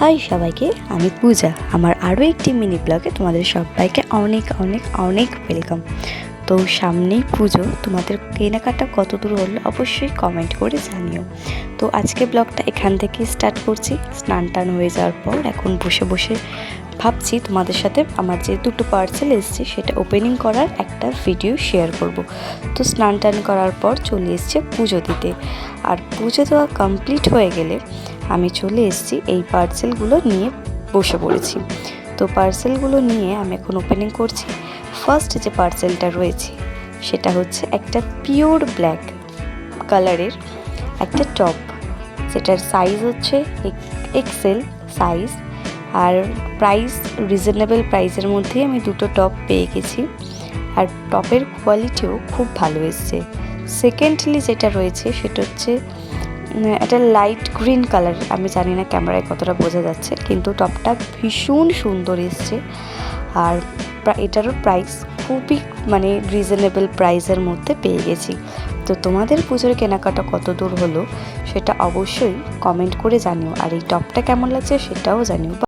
High সবাইকে, আমি পূজা। আমার আরও একটি মিনি ব্লগে তোমাদের সবাইকে অনেক অনেক অনেক ওয়েলকাম। তো সামনেই পুজো, তোমাদের কেনাকাটা কত দূর হলো অবশ্যই কমেন্ট করে জানিও। তো আজকে ব্লগটা এখান থেকেই স্টার্ট করছি। স্নান টান হয়ে যাওয়ার পর এখন বসে বসে ভাবছি তোমাদের সাথে আমার যে দুটো পার্সেল এসছে সেটা ওপেনিং করার একটা ভিডিও শেয়ার করব। তো স্নান টান করার পর চলে এসছে পুজো দিতে, আর পুজো দেওয়া কমপ্লিট হয়ে গেলে আমি চলে এসেছি এই পার্সেলগুলো নিয়ে বসে পড়েছি। তো পার্সেলগুলো নিয়ে আমি এখন ওপেনিং করছি। ফার্স্ট যে পার্সেলটা রয়েছে সেটা হচ্ছে একটা পিওর ব্ল্যাক কালারের একটা টপ, যেটার সাইজ হচ্ছে এক্সেল সাইজ, আর প্রাইস রিজনেবল প্রাইসের মধ্যেই আমি দুটো টপ পেয়ে গেছি, আর টপের কোয়ালিটিও খুব ভালো এসছে। সেকেন্ডলি যেটা রয়েছে সেটা হচ্ছে একটা লাইট গ্রিন কালার, আমি জানি না ক্যামেরায় কতটা বোঝা যাচ্ছে, কিন্তু টপটা ভীষণ সুন্দর এসছে। আর এটারও প্রাইস খুবই রিজনেবল প্রাইসের মধ্যে পেয়ে গেছি। তো তোমাদের পুজোর কেনাকাটা কত দূর হলো সেটা অবশ্যই কমেন্ট করে জানিও, আর এই টপটা কেমন লাগছে সেটাও জানিও।